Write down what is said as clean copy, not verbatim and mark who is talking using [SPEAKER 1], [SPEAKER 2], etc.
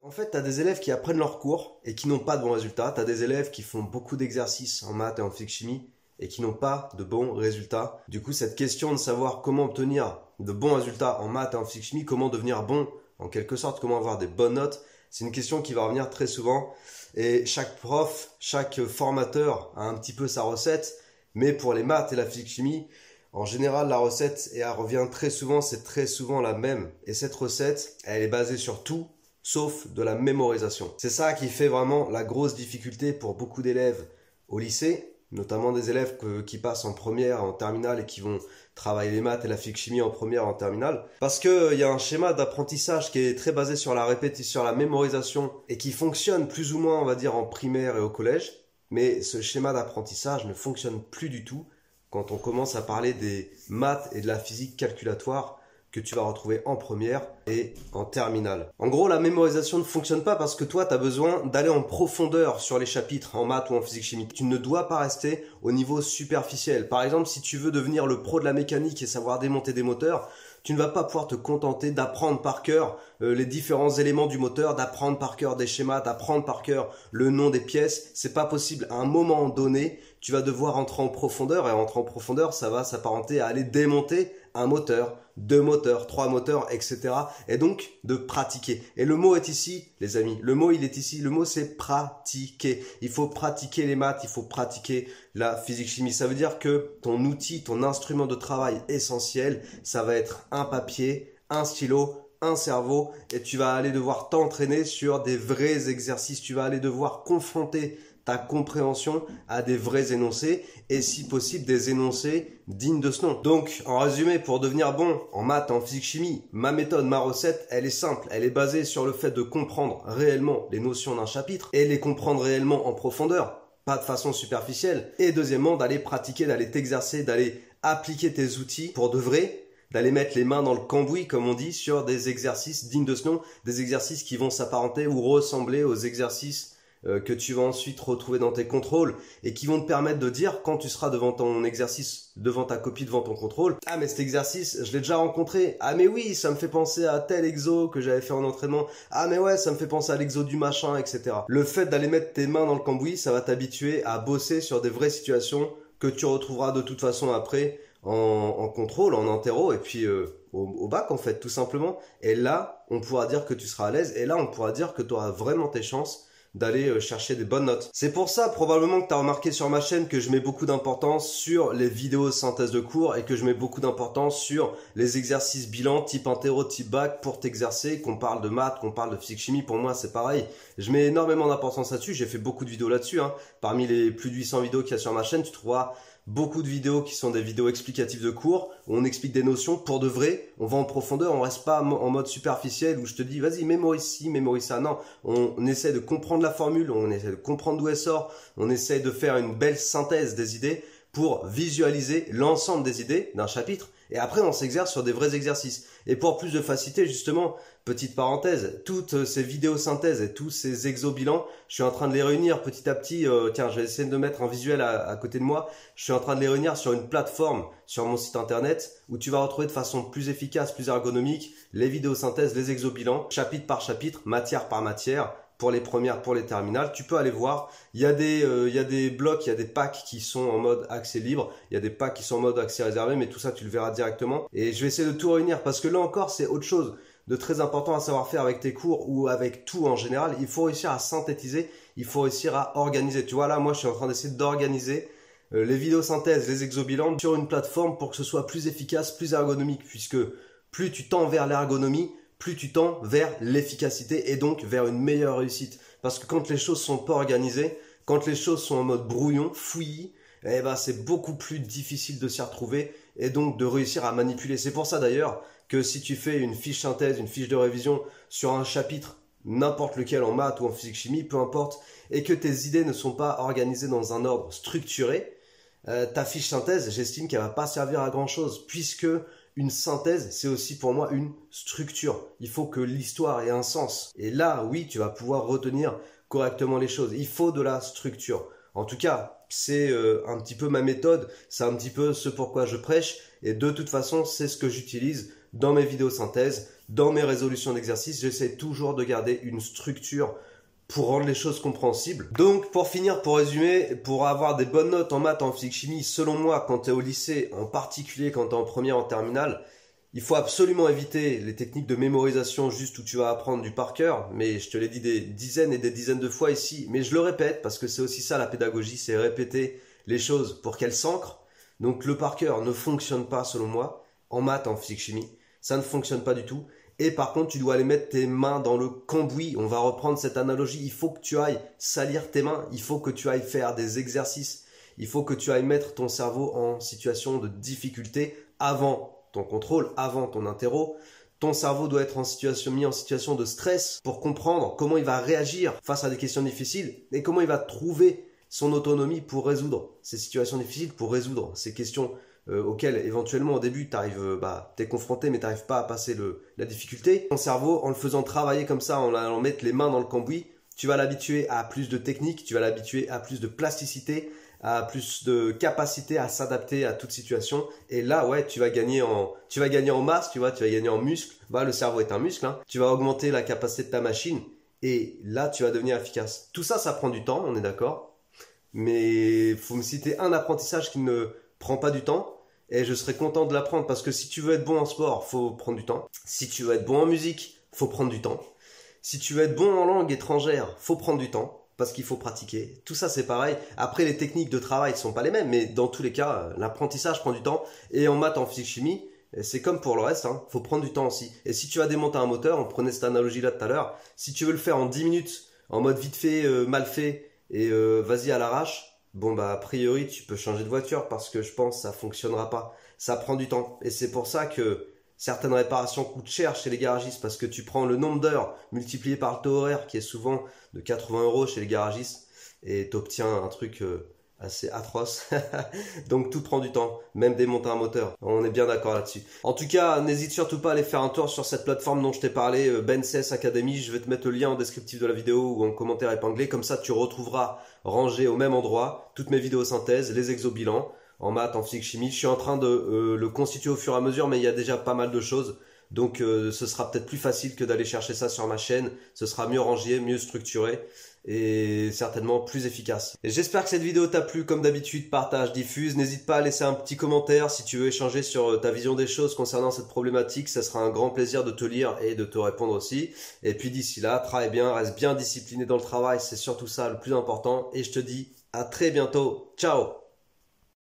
[SPEAKER 1] En fait, tu as des élèves qui apprennent leurs cours et qui n'ont pas de bons résultats. Tu as des élèves qui font beaucoup d'exercices en maths et en physique-chimie et qui n'ont pas de bons résultats. Du coup, cette question de savoir comment obtenir de bons résultats en maths et en physique-chimie, comment devenir bon, en quelque sorte, comment avoir des bonnes notes, c'est une question qui va revenir très souvent. Et chaque prof, chaque formateur a un petit peu sa recette. Mais pour les maths et la physique-chimie, en général, la recette, et elle revient très souvent, c'est très souvent la même. Et cette recette, elle est basée sur tout, sauf de la mémorisation. C'est ça qui fait vraiment la grosse difficulté pour beaucoup d'élèves au lycée, notamment des élèves qui passent en première, en terminale et qui vont travailler les maths et la physique-chimie en première, en terminale. Parce qu'il y a un schéma d'apprentissage qui est très basé sur la répétition, sur la mémorisation et qui fonctionne plus ou moins, on va dire, en primaire et au collège. Mais ce schéma d'apprentissage ne fonctionne plus du tout quand on commence à parler des maths et de la physique calculatoire que tu vas retrouver en première et en terminale. En gros, la mémorisation ne fonctionne pas parce que toi, tu as besoin d'aller en profondeur sur les chapitres en maths ou en physique-chimie. Tu ne dois pas rester au niveau superficiel. Par exemple, si tu veux devenir le pro de la mécanique et savoir démonter des moteurs, tu ne vas pas pouvoir te contenter d'apprendre par cœur les différents éléments du moteur, d'apprendre par cœur des schémas, d'apprendre par cœur le nom des pièces. C'est pas possible. À un moment donné, tu vas devoir entrer en profondeur et entrer en profondeur, ça va s'apparenter à aller démonter un moteur, 2 moteurs, 3 moteurs, etc. Et donc de pratiquer. Et le mot est ici, les amis. Le mot, il est ici. Le mot, c'est pratiquer. Il faut pratiquer les maths, il faut pratiquer la physique-chimie. Ça veut dire que ton outil, ton instrument de travail essentiel, ça va être un papier, un stylo, un cerveau, et tu vas aller devoir t'entraîner sur des vrais exercices. Tu vas aller devoir confronter ta compréhension à des vrais énoncés et si possible des énoncés dignes de ce nom. Donc en résumé, pour devenir bon en maths, en physique chimie, ma méthode, ma recette, elle est simple. Elle est basée sur le fait de comprendre réellement les notions d'un chapitre et les comprendre réellement en profondeur, pas de façon superficielle. Et deuxièmement, d'aller pratiquer, d'aller t'exercer, d'aller appliquer tes outils pour de vrai, d'aller mettre les mains dans le cambouis, comme on dit, sur des exercices dignes de ce nom, des exercices qui vont s'apparenter ou ressembler aux exercices que tu vas ensuite retrouver dans tes contrôles et qui vont te permettre de dire quand tu seras devant ton exercice, devant ta copie, devant ton contrôle, ah mais cet exercice, je l'ai déjà rencontré, ah mais oui, ça me fait penser à tel exo que j'avais fait en entraînement, ah mais ouais, ça me fait penser à l'exo du machin, etc. Le fait d'aller mettre tes mains dans le cambouis, ça va t'habituer à bosser sur des vraies situations que tu retrouveras de toute façon après en contrôle, en interro et puis au bac en fait, tout simplement. Et là, on pourra dire que tu seras à l'aise et là, on pourra dire que tu auras vraiment tes chances d'aller chercher des bonnes notes. C'est pour ça probablement que tu as remarqué sur ma chaîne que je mets beaucoup d'importance sur les vidéos synthèse de cours et que je mets beaucoup d'importance sur les exercices bilan type interro, type bac pour t'exercer, qu'on parle de maths, qu'on parle de physique chimie, pour moi c'est pareil. Je mets énormément d'importance là-dessus, j'ai fait beaucoup de vidéos là-dessus. Parmi les plus de 800 vidéos qu'il y a sur ma chaîne, tu trouveras beaucoup de vidéos qui sont des vidéos explicatives de cours où on explique des notions pour de vrai, on va en profondeur, on reste pas en mode superficiel où je te dis vas-y mémorise ci, mémorise ça. Non, on essaie de comprendre la formule, on essaie de comprendre d'où elle sort, on essaie de faire une belle synthèse des idées pour visualiser l'ensemble des idées d'un chapitre et après on s'exerce sur des vrais exercices. Et pour plus de facilité justement, petite parenthèse, toutes ces vidéos synthèses et tous ces exo-bilans, je suis en train de les réunir petit à petit. Tiens, je vais essayer de mettre un visuel à côté de moi. Je suis en train de les réunir sur une plateforme sur mon site internet où tu vas retrouver de façon plus efficace, plus ergonomique, les vidéos synthèses, les exo-bilans, chapitre par chapitre, matière par matière, pour les premières, pour les terminales. Tu peux aller voir, il y a des blocs, il y a des packs qui sont en mode accès libre, il y a des packs qui sont en mode accès réservé, mais tout ça tu le verras directement. Et je vais essayer de tout réunir parce que là encore c'est autre chose de très important à savoir faire avec tes cours ou avec tout en général. Il faut réussir à synthétiser, il faut réussir à organiser. Tu vois là, moi je suis en train d'essayer d'organiser les vidéos synthèses, les exo-bilans sur une plateforme pour que ce soit plus efficace, plus ergonomique, puisque plus tu tends vers l'ergonomie, plus tu tends vers l'efficacité et donc vers une meilleure réussite. Parce que quand les choses sont pas organisées, quand les choses sont en mode brouillon, fouillis, eh ben c'est beaucoup plus difficile de s'y retrouver et donc de réussir à manipuler. C'est pour ça d'ailleurs que si tu fais une fiche synthèse, une fiche de révision sur un chapitre, n'importe lequel en maths ou en physique chimie, peu importe, et que tes idées ne sont pas organisées dans un ordre structuré, ta fiche synthèse, j'estime qu'elle va pas servir à grand chose, puisque une synthèse, c'est aussi pour moi une structure. Il faut que l'histoire ait un sens. Et là, oui, tu vas pouvoir retenir correctement les choses. Il faut de la structure. En tout cas, c'est un petit peu ma méthode, c'est un petit peu ce pourquoi je prêche. Et de toute façon, c'est ce que j'utilise dans mes vidéos synthèses, dans mes résolutions d'exercices, j'essaie toujours de garder une structure pour rendre les choses compréhensibles. Donc pour finir, pour résumer, pour avoir des bonnes notes en maths, en physique chimie, selon moi, quand tu es au lycée, en particulier quand tu es en première, en terminale, il faut absolument éviter les techniques de mémorisation juste où tu vas apprendre du par cœur, mais je te l'ai dit des dizaines et des dizaines de fois ici, mais je le répète parce que c'est aussi ça la pédagogie, c'est répéter les choses pour qu'elles s'ancrent. Donc le par cœur ne fonctionne pas selon moi, en maths, en physique chimie, ça ne fonctionne pas du tout. Et par contre, tu dois aller mettre tes mains dans le cambouis. On va reprendre cette analogie. Il faut que tu ailles salir tes mains. Il faut que tu ailles faire des exercices. Il faut que tu ailles mettre ton cerveau en situation de difficulté avant ton contrôle, avant ton interro. Ton cerveau doit être mis en situation de stress pour comprendre comment il va réagir face à des questions difficiles et comment il va trouver son autonomie pour résoudre ces situations difficiles, pour résoudre ces questions auquel éventuellement au début t'es confronté mais t'arrives pas à passer la difficulté. Ton cerveau, en le faisant travailler comme ça, en allant mettre les mains dans le cambouis, tu vas l'habituer à plus de technique, tu vas l'habituer à plus de plasticité, à plus de capacité à s'adapter à toute situation. Et là, ouais, tu vas gagner en masse, tu vas gagner en muscle. Bah, le cerveau est un muscle, hein. Tu vas augmenter la capacité de ta machine et là, tu vas devenir efficace. Tout ça, ça prend du temps, on est d'accord. Mais faut me citer un apprentissage qui ne prend pas du temps et je serais content de l'apprendre parce que si tu veux être bon en sport, faut prendre du temps. Si tu veux être bon en musique, faut prendre du temps. Si tu veux être bon en langue étrangère, faut prendre du temps parce qu'il faut pratiquer. Tout ça, c'est pareil. Après, les techniques de travail ne sont pas les mêmes, mais dans tous les cas, l'apprentissage prend du temps. Et en maths, en physique chimie, c'est comme pour le reste, hein, faut prendre du temps aussi. Et si tu vas démonter un moteur, on prenait cette analogie-là tout à l'heure, si tu veux le faire en 10 minutes, en mode vite fait, mal fait, et vas-y à l'arrache, bon bah a priori tu peux changer de voiture parce que je pense que ça fonctionnera pas. Ça prend du temps. Et c'est pour ça que certaines réparations coûtent cher chez les garagistes parce que tu prends le nombre d'heures multiplié par le taux horaire qui est souvent de 80 € chez les garagistes et tu obtiens un truc assez atroce. Donc tout prend du temps, même démonter un moteur. On est bien d'accord là-dessus. En tout cas, n'hésite surtout pas à aller faire un tour sur cette plateforme dont je t'ai parlé, BenCS Academy. Je vais te mettre le lien en descriptif de la vidéo ou en commentaire épinglé. Comme ça, tu retrouveras rangé au même endroit toutes mes vidéos synthèses, les exobilans en maths, en physique chimie. Je suis en train de le constituer au fur et à mesure, mais il y a déjà pas mal de choses. Donc ce sera peut-être plus facile que d'aller chercher ça sur ma chaîne. Ce sera mieux rangé, mieux structuré et certainement plus efficace. Et j'espère que cette vidéo t'a plu. Comme d'habitude, partage, diffuse. N'hésite pas à laisser un petit commentaire si tu veux échanger sur ta vision des choses concernant cette problématique. Ça sera un grand plaisir de te lire et de te répondre aussi. Et puis d'ici là, travaille bien, reste bien discipliné dans le travail. C'est surtout ça le plus important. Et je te dis à très bientôt. Ciao!